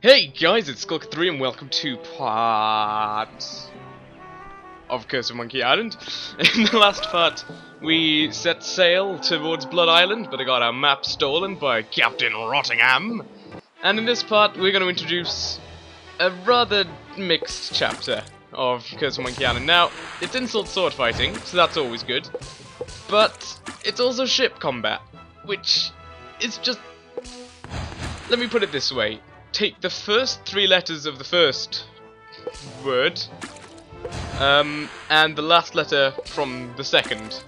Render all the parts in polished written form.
Hey guys, it's Skulk3 and welcome to part of Curse of Monkey Island. In the last part, we set sail towards Blood Island, but I got our map stolen by Captain Rottingham. And in this part, we're going to introduce a rather mixed chapter of Curse of Monkey Island. Now, it's Insult Swordfighting, so that's always good. But it's also ship combat, which is just... Let me put it this way. Take the first three letters of the first word, and the last letter from the second,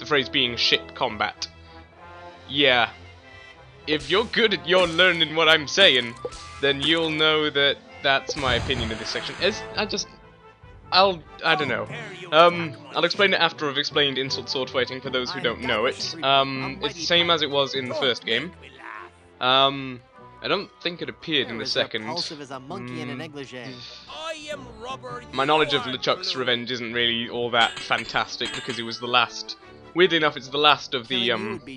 the phrase being ship combat. Yeah, if you're good at learning what I'm saying, then you'll know that that's my opinion of this section. I don't know. I'll explain it after I've explained Insult Swordfighting for those who don't know it. It's the same as it was in the first game. I don't think it appeared in the second. My knowledge of LeChuck's Revenge isn't really all that fantastic because it was the last. Weirdly enough, it's the last of the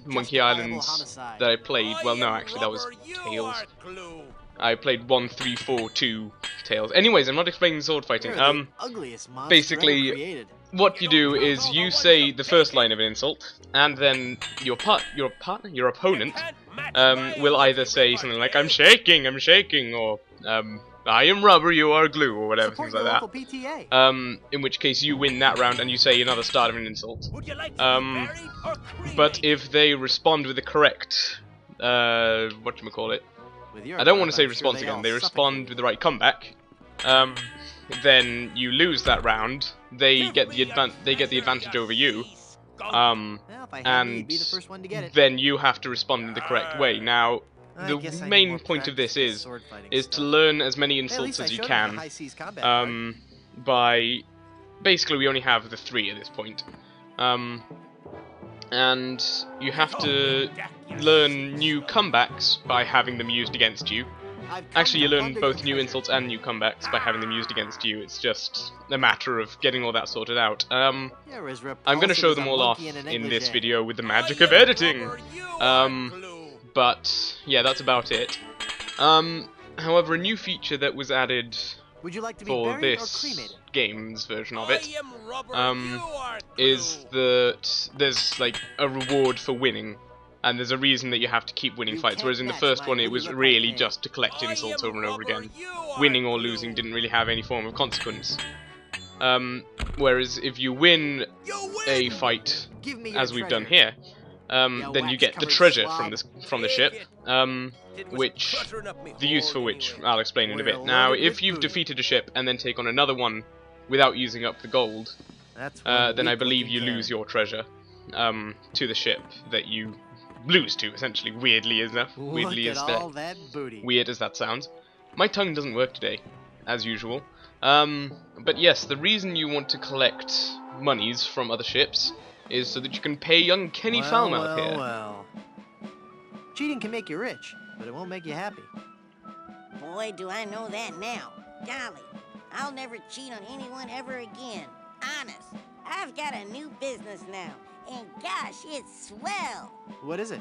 Monkey Islands that I played. Well, no, actually, that was Tails. I played 1, 3, 4, 2 Tails. Anyways, I'm not explaining sword fighting. Basically, what you do is you say the first line of an insult, and then your opponent, will either say something like "I'm shaking," or "I am rubber, you are glue," or whatever, things like that. In which case you win that round, and you say another start of an insult. But if they respond with the correct, whatchamacallit, I don't want to say response again. They respond with the right comeback. Then you lose that round. They get the advantage over you. And then you have to respond in the correct way. Now, the main point of this is to learn as many insults as you can. By basically, we only have the 3 at this point. And you have to learn new comebacks by having them used against you. Actually, you learn both new insults and new comebacks by having them used against you. It's just a matter of getting all that sorted out. I'm going to show them all off in this video with the magic of editing. But yeah, that's about it. However, a new feature that was added for this game's version of it is that there's like a reward for winning. And there's a reason that you have to keep winning fights, whereas in the first one it was really just to collect insults over and over again. Winning or losing didn't really have any form of consequence. Whereas if you win a fight, as we've done here, then you get the treasure from the ship, which the use for which I'll explain in a bit. Now, if you've defeated a ship and then take on another one without using up the gold, then I believe you lose your treasure to the ship that you lose to, essentially. Weird as that sounds. My tongue doesn't work today, as usual. But yes, the reason you want to collect monies from other ships is so that you can pay young Kenny Foulmouth here. Well. Cheating can make you rich, but it won't make you happy. Boy, do I know that now. Golly, I'll never cheat on anyone ever again. Honest, I've got a new business now. And gosh, it's swell. What is it?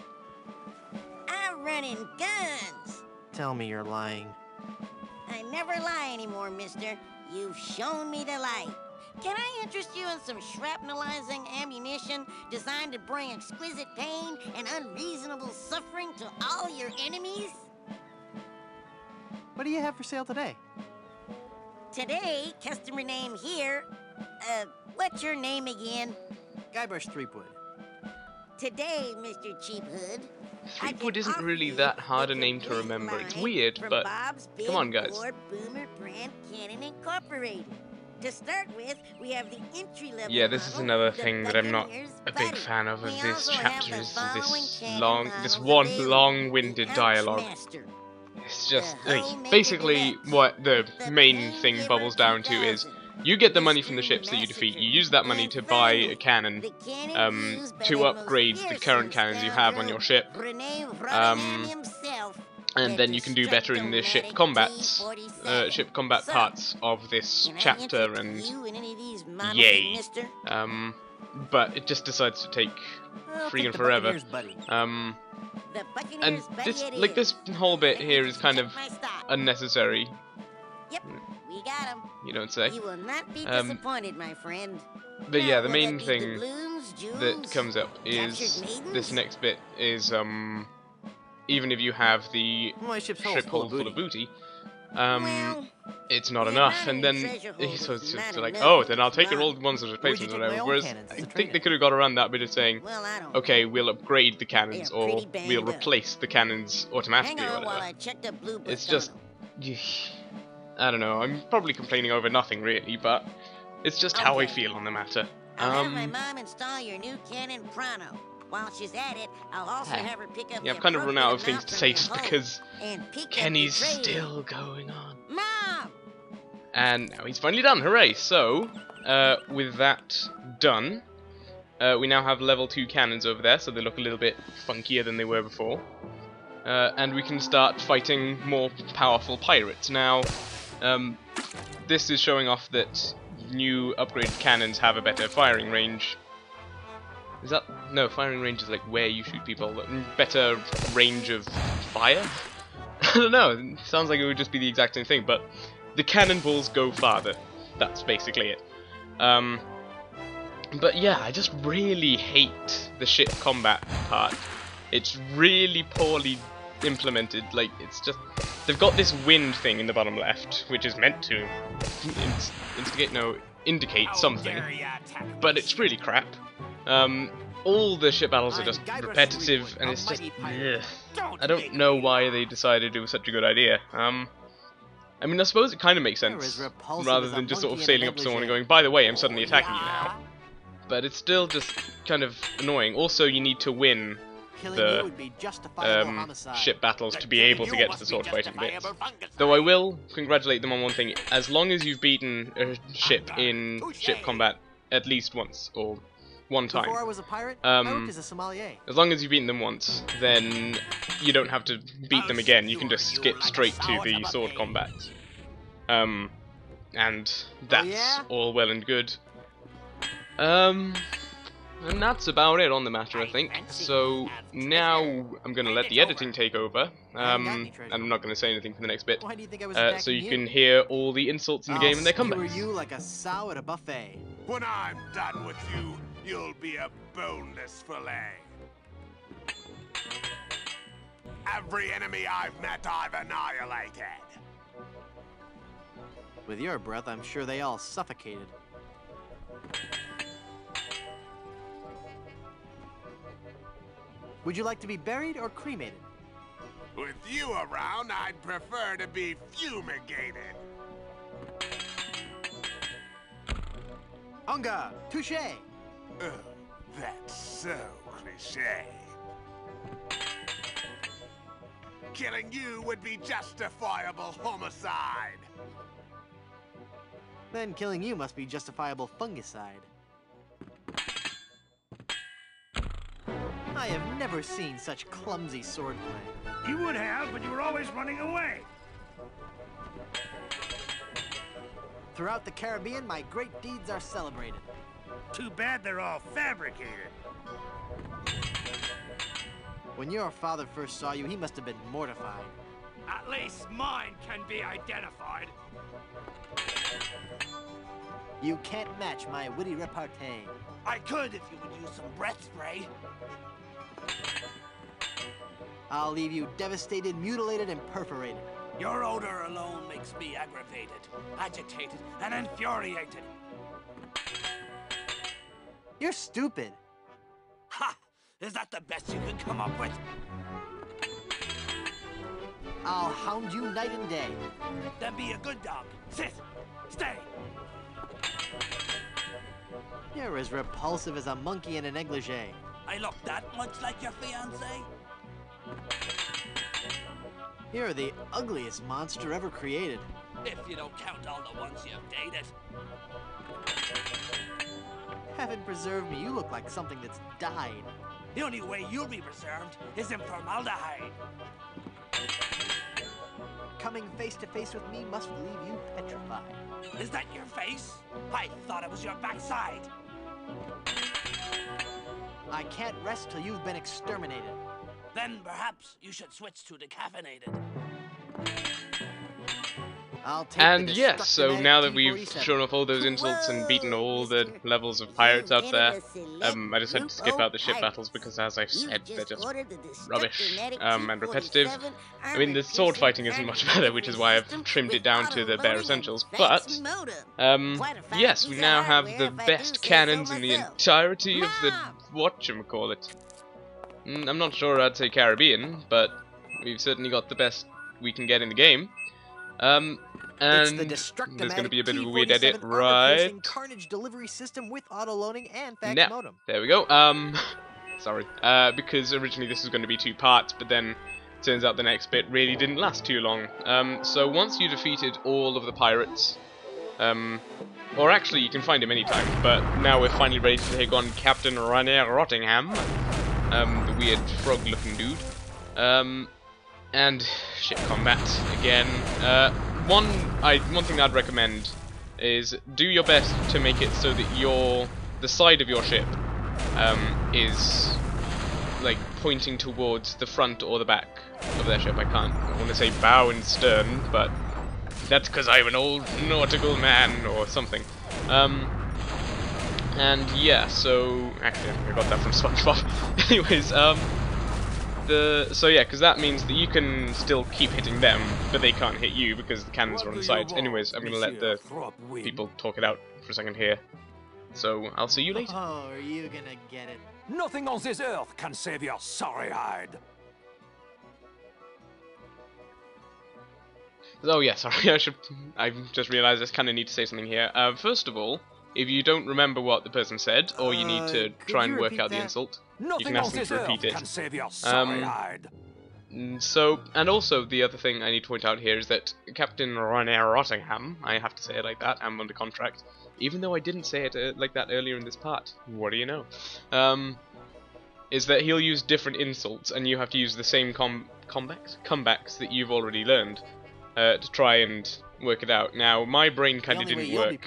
I'm running guns. Tell me you're lying. I never lie anymore, mister. You've shown me the light. Can I interest you in some shrapnelizing ammunition designed to bring exquisite pain and unreasonable suffering to all your enemies? What do you have for sale today? Today, customer name here. What's your name again? Guybrush Threepwood. Today, Mr. Cheap Hood. Threepwood isn't really that hard a name to remember. It's weird, but come on, guys. Boomer brand Cannon Incorporated. To start with, we have the entry-level. Yeah, this is another thing that I'm not a big fan of this chapter, is this one long-winded dialogue. It's just, basically, what the main thing bubbles down to is, you get the money from the ships that you defeat, you use that money to buy a cannon, to upgrade the current cannons you have on your ship, and then you can do better in the ship combat parts of this chapter, and yay. But it just decides to take freaking forever. And this whole bit here is kind of unnecessary. Yep, we got him. You don't say. You will not be disappointed, my friend. But yeah, the Now, will main that be thing doubloons, that jewels, comes up is captured maidens? this next bit is even if you have the My ship's ship hold full of booty, Well, it's not we have enough. not And any then treasure holders, so it's not just like, enough. oh, then I'll take Come your on. old ones as Where'd you replacements or get my whatever. old Whereas cannons as I a think trade-in? they could have got around that bit of saying, Well, I don't okay, know. we'll upgrade the cannons, They are or pretty banged we'll up. replace the cannons automatically Hang or on while whatever. I check the blue book It's on just, 'em. I don't know. I'm probably complaining over nothing really, but it's just how I Okay. feel on the matter. I'll have my mom install your new cannon pronto. While she's at it, I'll also have her pick up Yeah, the I've kind of run out of appropriate things to amount say from just your hoe because and pick up Kenny's the trade. still going on. Mom! And now he's finally done, hooray! So, with that done, we now have level 2 cannons over there, so they look a little bit funkier than they were before. And we can start fighting more powerful pirates. Now, this is showing off that new upgraded cannons have a better firing range. Is that... no, firing range is like where you shoot people. Better range of fire? I don't know, it sounds like it would just be the exact same thing, but the cannonballs go farther. That's basically it. But yeah, I just really hate the ship combat part. It's really poorly implemented. Like, it's just... they've got this wind thing in the bottom left, which is meant to indicate something, but it's really crap. All the ship battles are just repetitive, and it's just... ugh. I don't know why they decided it was such a good idea. I mean, I suppose it kind of makes sense, rather than just sort of sailing up to someone and going, by the way, I'm suddenly attacking you now. But it's still just kind of annoying. Also, you need to win the ship battles to be able to get to the sword fighting bits. Though I will congratulate them on one thing: as long as you've beaten a ship in ship combat at least once, or one time, Before I was a pirate, I worked as a sommelier. as long as you've beaten them once, then you don't have to beat them again. You can just skip straight to the sword combat. And that's all well and good. And that's about it on the matter, I think. So now I'm going to let the editing take over, and I'm not going to say anything for the next bit, Why do you think I was so you can hear all the insults in the game and their comebacks. you like a sow at a buffet. When I'm done with you, you'll be a boneless fillet. Every enemy I've met, I've annihilated. With your breath, I'm sure they all suffocated. Would you like to be buried or cremated? With you around, I'd prefer to be fumigated. Unga, touche. Oh, that's so cliché. Killing you would be justifiable homicide. Then killing you must be justifiable fungicide. I have never seen such clumsy swordplay. You would have, but you were always running away. Throughout the Caribbean, my great deeds are celebrated. Too bad they're all fabricated. When your father first saw you, he must have been mortified. At least mine can be identified. You can't match my witty repartee. I could if you would use some breath spray. I'll leave you devastated, mutilated, and perforated. Your odor alone makes me aggravated, agitated, and infuriated. You're stupid. Ha! Is that the best you could come up with? I'll hound you night and day. Then be a good dog. Sit. Stay. You're as repulsive as a monkey in a negligee. I look that much like your fiancé? You're the ugliest monster ever created. If you don't count all the ones you've dated. Heaven preserve me, you look like something that's died. The only way you'll be preserved is in formaldehyde. Coming face to face with me must leave you petrified. Is that your face? I thought it was your backside. I can't rest till you've been exterminated. Then perhaps you should switch to decaffeinated. I'll take And the yes, so destructomatic now that we've T-47. shown off all those insults and beaten all the levels of pirates out there, I just had to skip out the ship battles because, as I said, they're just rubbish and repetitive. I mean, the sword fighting isn't much better, which is why I've trimmed it down to the bare essentials. But yes, we now have the best cannons in the entirety of the whatchamacallit. I'm not sure I'd say Caribbean, but we've certainly got the best we can get in the game. And there's going to be a bit of a weird edit, right? Carnage delivery system with auto loading and fax Now, modem. there we go. Sorry. Because originally this was going to be 2 parts, but then turns out the next bit really didn't last too long. So once you defeated all of the pirates, or actually you can find him anytime, but now we're finally ready to take on Captain Rainier Rottingham, the weird frog-looking dude. And ship combat again. One thing I'd recommend is do your best to make it so that the side of your ship is like pointing towards the front or the back of their ship. I want to say bow and stern, but that's because I'm an old nautical man or something. And yeah, so actually I think I got that from SpongeBob. Anyways, so yeah, because that means that you can still keep hitting them, but they can't hit you because the cannons are on the sides. Anyways, I'm gonna let the people talk it out for a second here. So I'll see you later. Oh, are you gonna get it? Nothing on this earth can save your sorry hide. Oh yeah, sorry. I just realised I kind of need to say something here. First of all, if you don't remember what the person said, or you need to try and work out the insult, you can ask them to repeat it. So, and also the other thing I need to point out here is that Captain Rainier Rottingham, I have to say it like that, I'm under contract, even though I didn't say it like that earlier in this part. What do you know? Is that he'll use different insults, and you have to use the same comebacks that you've already learned to try and work it out. Now, my brain kind of didn't work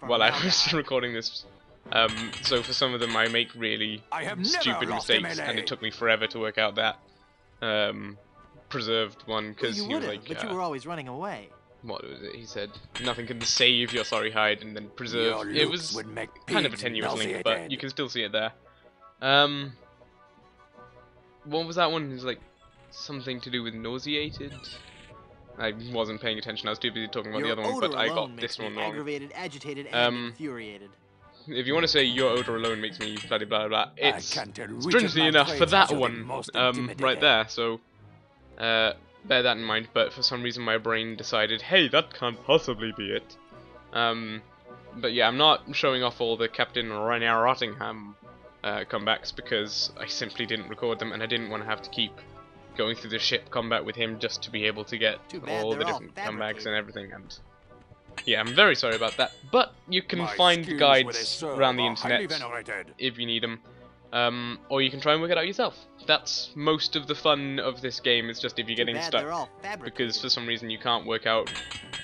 while I was recording this. So for some of them I make really stupid mistakes, and it took me forever to work out that preserved one, because he was like... but you were always running away. What was it? He said, nothing can save your sorry hide, and then preserve. It was kind of a tenuous link, but you can still see it there. What was that one? It was like something to do with nauseated? I wasn't paying attention, I was too busy talking about the other one, but I got this one wrong. Aggravated, agitated, and infuriated. If you want to say your odor alone makes me blah blah blah, it's strangely enough for that one right there, so bear that in mind. But for some reason my brain decided, hey, that can't possibly be it. But yeah, I'm not showing off all the Captain Rainier Rottingham comebacks because I simply didn't record them, and I didn't want to have to keep going through the ship combat with him just to be able to get all the different comebacks and everything. And yeah, I'm very sorry about that, but you can find guides around the internet if you need them, or you can try and work it out yourself. That's most of the fun of this game, is just if you're getting stuck, because for some reason you can't work out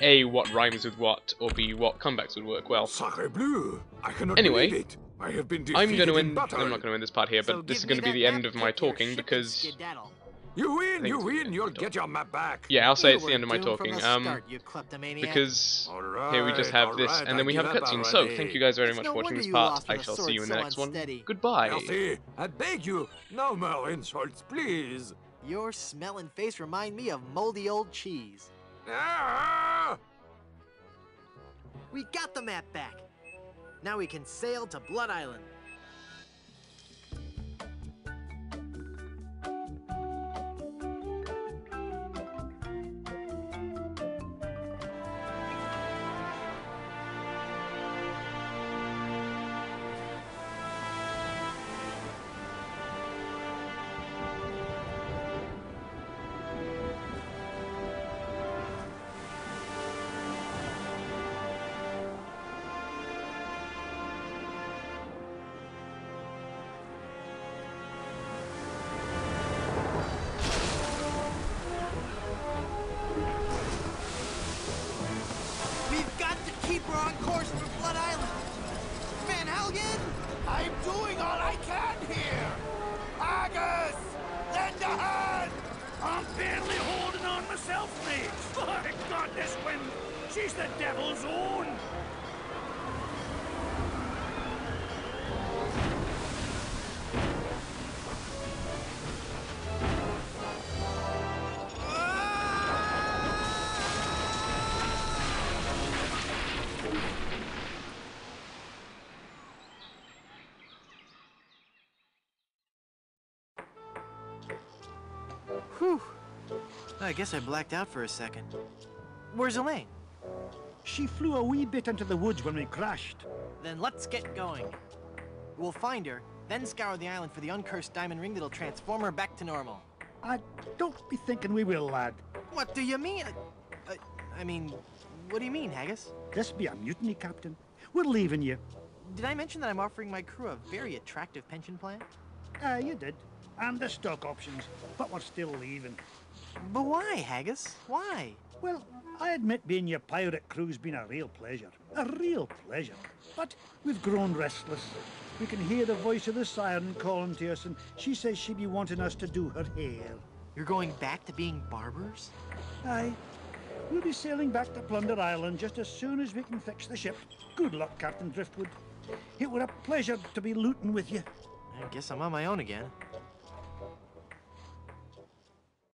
A, what rhymes with what, or B, what comebacks would work well. Anyway, I'm not going to end this part here, but this is going to be the end of my talking, because... You win, you'll get your map back. Yeah, I'll say it's the end of my talking, because here we just have this, and then we have a cutscene. So, thank you guys very much for watching this part. I shall see you in the next one. Goodbye. Elsie, I beg you, no more insults, please. Your smell and face remind me of moldy old cheese. Ah! We got the map back. Now we can sail to Blood Island. We're on course for Blood Island. Van Helgen? I'm doing all I can here. Argus, lend a hand. I'm barely holding on myself, mate. My God, this wind She's the devil's own! Whew. I guess I blacked out for a second. Where's Elaine? She flew a wee bit into the woods when we crashed. Then let's get going. We'll find her, then scour the island for the uncursed diamond ring that'll transform her back to normal. Don't be thinking we will, lad. What do you mean? I mean, what do you mean, Haggis? This be a mutiny, Captain. We're leaving you. Did I mention that I'm offering my crew a very attractive pension plan? You did. And the stock options. But we're still leaving. But why, Haggis? Why? Well, I admit being your pirate crew's been a real pleasure. A real pleasure. But we've grown restless. We can hear the voice of the siren calling to us, and she says she'd be wanting us to do her hair. You're going back to being barbers? Aye. We'll be sailing back to Plunder Island just as soon as we can fix the ship. Good luck, Captain Driftwood. It were a pleasure to be looting with you. I guess I'm on my own again.